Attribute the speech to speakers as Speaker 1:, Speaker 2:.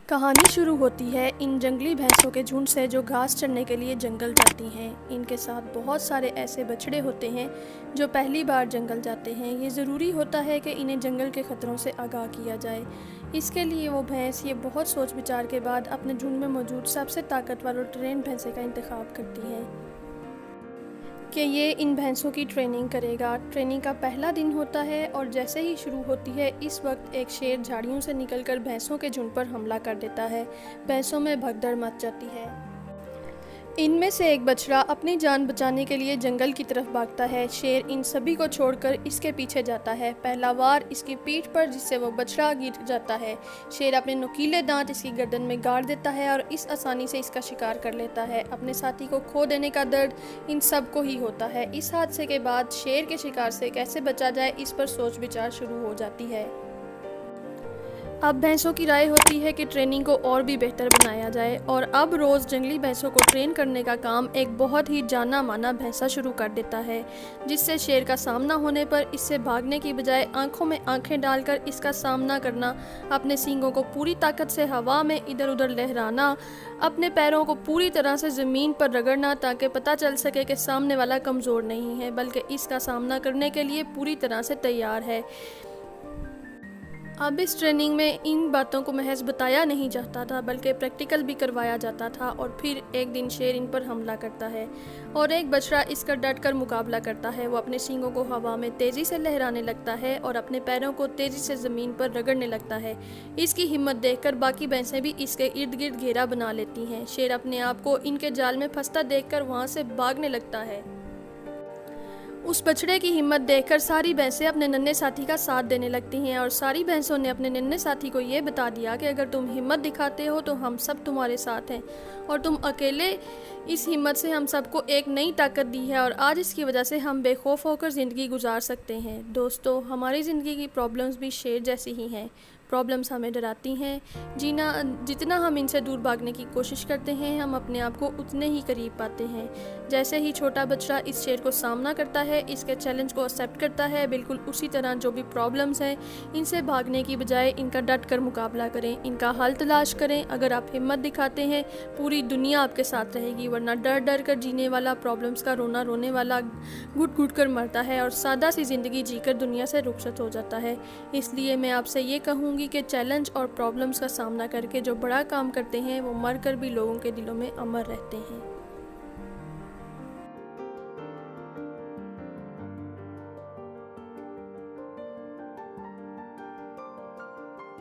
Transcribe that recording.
Speaker 1: कहानी शुरू होती है इन जंगली भैंसों के झुंड से जो घास चरने के लिए जंगल जाती हैं। इनके साथ बहुत सारे ऐसे बछड़े होते हैं जो पहली बार जंगल जाते हैं। ये ज़रूरी होता है कि इन्हें जंगल के ख़तरों से आगाह किया जाए। इसके लिए वो भैंस ये बहुत सोच विचार के बाद अपने झुंड में मौजूद सबसे ताकतवर और ट्रेन भैंसे का इंतखाब करती है कि ये इन भैंसों की ट्रेनिंग करेगा। ट्रेनिंग का पहला दिन होता है और जैसे ही शुरू होती है इस वक्त एक शेर झाड़ियों से निकलकर भैंसों के झुंड पर हमला कर देता है। भैंसों में भगदड़ मच जाती है। इनमें से एक बछड़ा अपनी जान बचाने के लिए जंगल की तरफ भागता है। शेर इन सभी को छोड़कर इसके पीछे जाता है। पहला वार इसकी पीठ पर जिससे वो बछड़ा गिर जाता है। शेर अपने नुकीले दांत इसकी गर्दन में गाड़ देता है और इस आसानी से इसका शिकार कर लेता है। अपने साथी को खो देने का दर्द इन सब को ही होता है। इस हादसे के बाद शेर के शिकार से कैसे बचा जाए इस पर सोच विचार शुरू हो जाती है। अब भैंसों की राय होती है कि ट्रेनिंग को और भी बेहतर बनाया जाए और अब रोज़ जंगली भैंसों को ट्रेन करने का काम एक बहुत ही जाना माना भैंसा शुरू कर देता है, जिससे शेर का सामना होने पर इससे भागने की बजाय आंखों में आंखें डालकर इसका सामना करना, अपने सींगों को पूरी ताकत से हवा में इधर उधर लहराना, अपने पैरों को पूरी तरह से ज़मीन पर रगड़ना ताकि पता चल सके कि सामने वाला कमज़ोर नहीं है बल्कि इसका सामना करने के लिए पूरी तरह से तैयार है। अब इस ट्रेनिंग में इन बातों को महज बताया नहीं जाता था बल्कि प्रैक्टिकल भी करवाया जाता था। और फिर एक दिन शेर इन पर हमला करता है और एक बछड़ा इसका डट कर मुकाबला करता है। वो अपने सींगों को हवा में तेज़ी से लहराने लगता है और अपने पैरों को तेज़ी से ज़मीन पर रगड़ने लगता है। इसकी हिम्मत देखकर बाकी भैंसें भी इसके इर्द गिर्द घेरा बना लेती हैं। शेर अपने आप को इनके जाल में फंसता देखकर वहाँ से भागने लगता है। उस बछड़े की हिम्मत देखकर सारी भैंसें अपने नन्हे साथी का साथ देने लगती हैं और सारी भैंसों ने अपने नन्हे साथी को ये बता दिया कि अगर तुम हिम्मत दिखाते हो तो हम सब तुम्हारे साथ हैं और तुम अकेले इस हिम्मत से हम सबको एक नई ताकत दी है और आज इसकी वजह से हम बेखौफ होकर ज़िंदगी गुजार सकते हैं। दोस्तों, हमारी ज़िंदगी की प्रॉब्लम्स भी शेर जैसी ही हैं। प्रॉब्लम्स हमें डराती हैं। जितना हम इनसे दूर भागने की कोशिश करते हैं हम अपने आप को उतने ही करीब पाते हैं। जैसे ही छोटा बच्चा इस शेर को सामना करता है, इसके चैलेंज को एक्सेप्ट करता है, बिल्कुल उसी तरह जो भी प्रॉब्लम्स हैं इनसे भागने की बजाय इनका डट कर मुकाबला करें, इनका हल तलाश करें। अगर आप हिम्मत दिखाते हैं पूरी दुनिया आपके साथ रहेगी, वरना डर डर कर जीने वाला, प्रॉब्लम्स का रोना रोने वाला घुट घुट कर मरता है और सादा सी ज़िंदगी जीकर दुनिया से रुखसत हो जाता है। इसलिए मैं आपसे ये कहूँगी कि चैलेंज और प्रॉब्लम्स का सामना करके जो बड़ा काम करते हैं वो मर कर भी लोगों के दिलों में अमर रहते हैं।